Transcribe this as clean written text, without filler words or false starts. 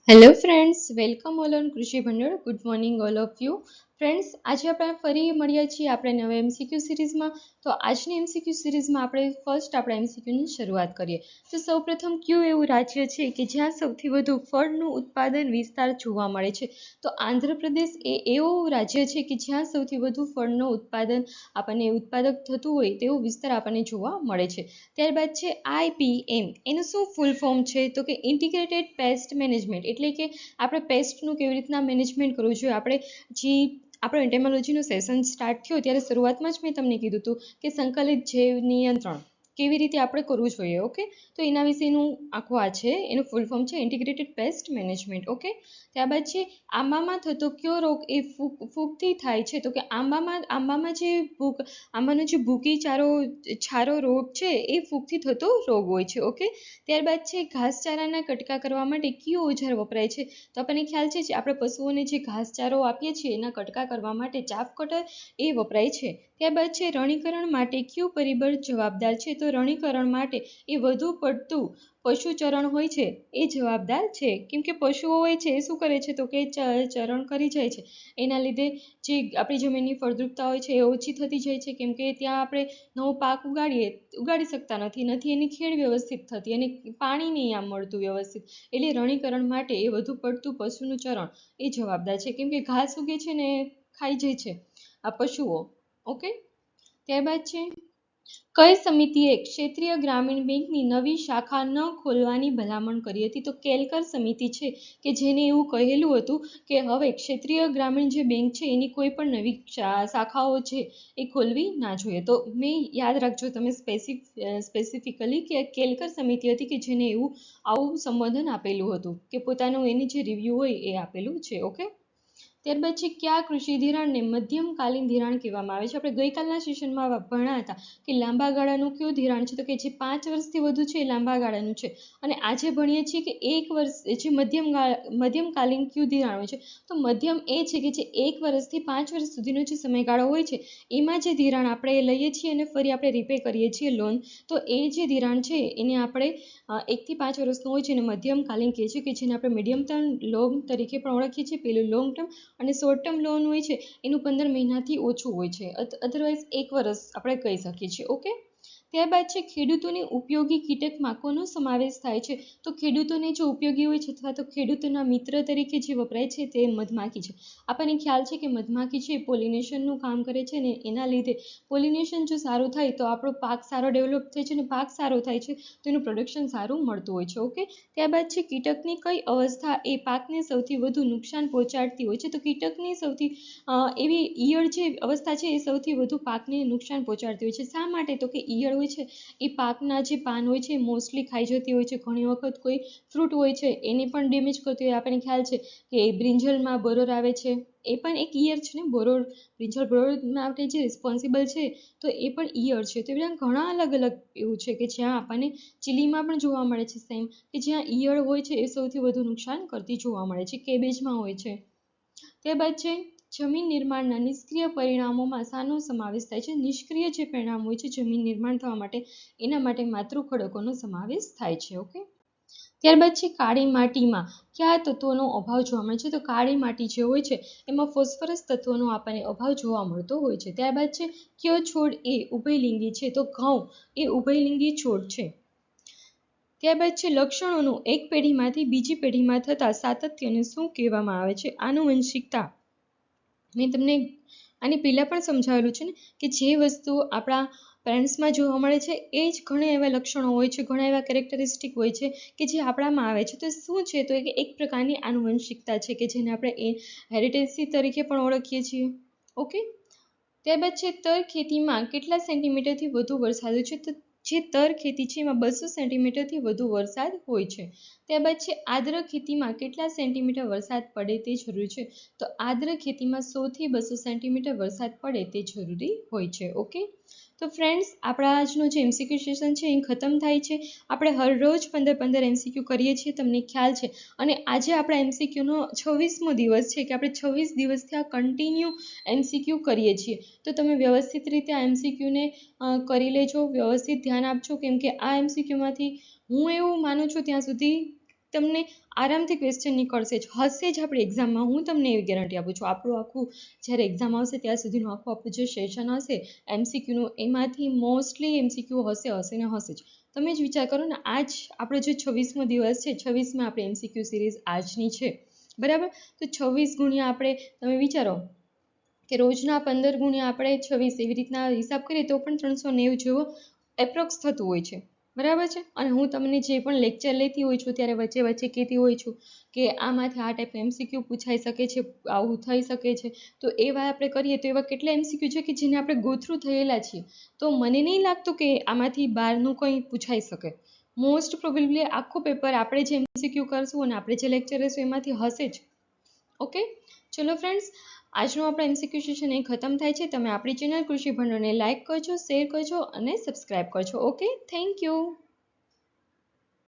Hello friends, welcome all on કૃષિ ભંડોળ. Good morning all of you. Friends, આજે આપણે ફરી મળ્યા છીએ આપણે નવા એમસીક્યુ સિરીઝમાં. તો આજની એમસીક્યુ સિરીઝમાં આપણે ફર્સ્ટ આપણા એમસીક્યુની શરૂઆત કરીએ. તો સૌપ્રથમ કયું એવું રાજ્ય છે કે જ્યાં સૌથી વધુ ફળનું ઉત્પાદન વિસ્તાર જોવા મળે છે? તો આંધ્રપ્રદેશ એ એવું રાજ્ય છે કે જ્યાં સૌથી વધુ ફળનું ઉત્પાદન આપણને ઉત્પાદક થતું હોય તેવો વિસ્તાર આપણને જોવા મળે છે. ત્યારબાદ છે IPM. એનું શું ફૂલ ફોર્મ છે? તો કે ઇન્ટિગ્રેટેડ પેસ્ટ મેનેજમેન્ટ. એટલે કે આપણે પેસ્ટનું કેવી રીતના મેનેજમેન્ટ કરવું જોઈએ. આપણે જે આપણો એન્ટેમોલોજીનો સેશન સ્ટાર્ટ થયો ત્યારે શરૂઆતમાં જ મેં તમને કીધું હતું કે સંકલિત જૈવ નિયંત્રણ કેવી રીતે આપણે કરવું જોઈએ. ઓકે, તો એના વિશેનું આખું આ છે, એનું ફૂલ ફોર્મ છે ઇન્ટિગ્રેટેડ પેસ્ટ મેનેજમેન્ટ. ઓકે, ત્યારબાદ છે આંબામાં થતો કયો રોગ એ ફૂગથી થાય છે? તો કે આંબામાં જે આંબાનો જે ભૂકી છારો રોગ છે એ ફૂગથી થતો રોગ હોય છે. ઓકે, ત્યારબાદ છે ઘાસચારાના કટકા કરવા માટે કયું ઓજાર વપરાય છે? તો આપણને ખ્યાલ છે આપણે પશુઓને જે ઘાસચારો આપીએ છીએ એના કટકા કરવા માટે ચાફ કટર એ વપરાય છે. ત્યારબાદ છે રણીકરણ માટે કયું પરિબળ જવાબદાર છે? તો રણીકરણ માટે એ વધુ પડતું પશુચરણ હોય છે એ જવાબદાર છે. કેમ કે પશુઓ હોય છે એ શું કરે છે? તો કે ચરણ કરી જાય છે. એના લીધે જે આપણી જમીનની ફળદ્રુપતા હોય છે એ ઓછી થતી જાય છે. કેમ કે ત્યાં આપણે નવો પાક ઉગાડી શકતા નથી એની ખેડ વ્યવસ્થિત થતી અને પાણી નહીં આમ મળતું વ્યવસ્થિત. એટલે રણીકરણ માટે એ વધુ પડતું પશુનું ચરણ એ જવાબદાર છે. કેમ કે ઘાસ ઉગે છે ને ખાઈ જાય છે આ પશુઓ. ઓકે, ત્યારબાદ છે કઈ સમિતિએ ક્ષેત્રીય ગ્રામીણ બેંકની નવી શાખા ન ખોલવાની ભલામણ કરી હતી? તો કેલકર સમિતિ છે કે જેને એવું કહેલું હતું કે હવે ક્ષેત્રીય ગ્રામીણ જે બેંક છે એની કોઈ પણ નવી શાખાઓ છે એ ખોલવી ના જોઈએ. તો મેં યાદ રાખજો તમે સ્પેસિફિકલી કે કેલકર સમિતિ હતી કે જેને આવું સંબોધન આપેલું હતું કે પોતાનું એની જે રિવ્યૂ હોય એ આપેલું છે. ઓકે, ત્યારબાદ છે કયા કૃષિ ધિરાણને મધ્યમકાલીન ધિરાણ કહેવામાં આવે છે? આપણે ગઈકાલના સેશનમાં ભણ્યા હતા કે લાંબા ગાળાનું કયું ધિરાણ છે? તો કે જે 5 વર્ષથી વધુ છે એ લાંબા ગાળાનું છે. અને આજે ભણીએ છીએ કે 1 વર્ષ જે મધ્યમકાલીન કયું ધિરાણ હોય છે? તો મધ્યમ એ છે કે જે 1 વર્ષથી 5 વર્ષ સુધીનો જે સમયગાળો હોય છે એમાં જે ધિરાણ આપણે લઈએ છીએ અને ફરી આપણે રીપે કરીએ છીએ લોન, તો એ જે ધિરાણ છે એને આપણે 1 થી 5 વર્ષનું હોય છે અને મધ્યમકાલીન કહે છે કે જેને આપણે મીડિયમ ટર્મ લોન તરીકે પણ ઓળખીએ છીએ. પેલું લોંગ ટર્મ અને શોર્ટ ટર્મ લોન હોય છે એનું 15 મહિનાથી ઓછું હોય છે, અધરવાઇઝ 1 વર્ષ આપણે કહી શકીએ છીએ. ઓકે, ત્યારબાદ છે ખેડૂતોને ઉપયોગી કીટકમાં કોનો સમાવેશ થાય છે? તો ખેડૂતોને જો ઉપયોગી હોય છે અથવા તો ખેડૂતોના મિત્ર તરીકે જે વપરાય છે તે મધમાખી છે. આપણને ખ્યાલ છે કે મધમાખી છે પોલિનેશનનું કામ કરે છે ને એના લીધે પોલિનેશન જો સારું થાય તો આપણો પાક સારો ડેવલપ થાય છે અને પાક સારો થાય છે તો એનું પ્રોડક્શન સારું મળતું હોય છે. ઓકે, ત્યારબાદ છે કીટકની કઈ અવસ્થા એ પાકને સૌથી વધુ નુકસાન પહોંચાડતી હોય છે? તો કીટકની સૌથી એવી ઈયળ જે અવસ્થા છે એ સૌથી વધુ પાકને નુકસાન પહોંચાડતી હોય છે. શા માટે? તો કે ઈયળ હોય છે એ પાકના જે પાન હોય છે મોસ્ટલી ખાઈ જતી હોય છે. ઘણી વખત કોઈ ફ્રૂટ હોય છે એને પણ ડેમેજ કરતી હોય. આપણને ખ્યાલ છે કે બ્રિંજલમાં બોરોર આવે છે, એ પણ એક ઈયળ છે ને બોરોર. બોરોર માટે જે રિસ્પોન્સિબલ છે તો એ પણ ઈયળ છે. તો એવા ઘણા અલગ અલગ એવું છે કે જ્યાં આપણને ચીલીમાં પણ જોવા મળે છે સેમ, કે જ્યાં ઈયળ હોય છે એ સૌથી વધુ નુકસાન કરતી જોવા મળે છે. કેબેજમાં હોય છે. ત્યારબાદ છે જમીન નિર્માણના નિષ્ક્રિય પરિણામોમાં શાનો સમાવેશ થાય છે? નિષ્ક્રિય જે પરિણામ હોય છે જમીન નિર્માણ થવા માટે એના માટે માતૃ ખડકોનો સમાવેશ થાય છે. ઓકે, ત્યારબાદ છે કાળી માટીમાં કયા તત્વોનો અભાવ જોવા મળે છે? તો કાળી માટી જે હોય છે એમાં ફોસ્ફરસ તત્વોનો આપણને અભાવ જોવા મળતો હોય છે. ત્યારબાદ છે કયો છોડ એ ઉભયલિંગી છે? તો ઘઉં એ ઉભયલિંગી છોડ છે. ત્યારબાદ છે લક્ષણોનું એક પેઢીમાંથી બીજી પેઢીમાં થતા સાતત્યને શું કહેવામાં આવે છે? આનુવંશિકતા. મેં તમને આની પહેલાં પણ સમજાવેલું છે ને કે જે વસ્તુ આપણા પેરેન્ટ્સમાં જોવા મળે છે એ જ ઘણા એવા લક્ષણો હોય છે, ઘણા એવા કેરેક્ટરિસ્ટિક હોય છે કે જે આપણામાં આવે છે. તો શું છે? તો એક પ્રકારની આનુવંશિકતા છે કે જેને આપણે હેરિટેજસી તરીકે પણ ઓળખીએ છીએ. ઓકે, ત્યારબાદ છે તર ખેતીમાં કેટલા સેન્ટીમીટરથી વધુ વરસાદ હોય છે? તો જે તર ખેતી છે એમાં 200 સેન્ટીમીટરથી વધુ વરસાદ હોય છે. ત્યારબાદ છે આદ્ર ખેતીમાં કેટલા સેન્ટીમીટર વરસાદ પડે તે જરૂરી છે? તો આદ્ર ખેતીમાં 100 થી 200 સેન્ટીમીટર વરસાદ પડે તે જરૂરી હોય છે. ઓકે, તો ફ્રેન્ડ્સ આપણા આજનો જે એમસીક્યુ સેશન છે એ ખતમ થાય છે. આપણે હરરોજ 15 એમસીક્યુ કરીએ છીએ, તમને ખ્યાલ છે. અને આજે આપણા એમસીક્યુનો 26મો દિવસ છે કે આપણે 26 દિવસથી આ કન્ટિન્યુ એમસીક્યુ કરીએ છીએ. તો તમે વ્યવસ્થિત રીતે આ એમસીક્યુને કરી લેજો, વ્યવસ્થિત ધ્યાન આપજો. કેમ કે આ એમસીક્યુમાંથી હું એવું માનું છું ત્યાં સુધી તમને આરામથી ક્વેશ્ચન નીકળશે જ, હશે જ આપણી એક્ઝામમાં, હું તમને એવી ગેરંટી આપું છું. આપણું આખું જ્યારે એક્ઝામ આવશે ત્યાં સુધીનું આખું આપણું જે સેશન હશે એમસીક્યુનું, એમાંથી મોસ્ટલી એમસીક્યુ હશે ને હશે જ. તમે જ વિચાર કરો ને, આજ આપણો જે 26મો દિવસ છે, 26માં આપણે એમસીક્યુ સિરીઝ આજની છે, બરાબર. તો 26 ગુણ્યા આપણે, તમે વિચારો કે રોજના 15 ગુણ્યા આપણે 26, એવી રીતના હિસાબ કરીએ તો પણ 390 જેવો એપ્રોક્સ થતું હોય છે, બરાબર છે. અને હું તમને જે પણ લેક્ચર લેતી હોય છું ત્યારે વચ્ચે વચ્ચે કહેતી હોય છું કે આમાંથી આ ટાઈપનું એમસીક્યુ પૂછાઈ શકે છે, આવું થઈ શકે છે. તો એવા આપણે કરીએ તો એવા કેટલા એમસીક્યુ છે કે જેને આપણે ગોથ્રુ થયેલા છીએ. તો મને નહીં લાગતું કે આમાંથી બહારનું કંઈ પૂછાઈ શકે. મોસ્ટ પ્રોબેબલી આખું પેપર આપણે જે એમસીક્યુ કરશું અને આપણે જે લેક્ચર લેશું એમાંથી હશે જ. ઓકે, ચલો ફ્રેન્ડ્સ, આજનો આપણો એમસીક્યુ સેશન અહીં ખતમ થાય છે. તમે આપણી ચેનલ કૃષિ ભંડોળને લાઇક કરજો, શેર કરજો અને સબસ્ક્રાઈબ કરજો. Okay, thank you.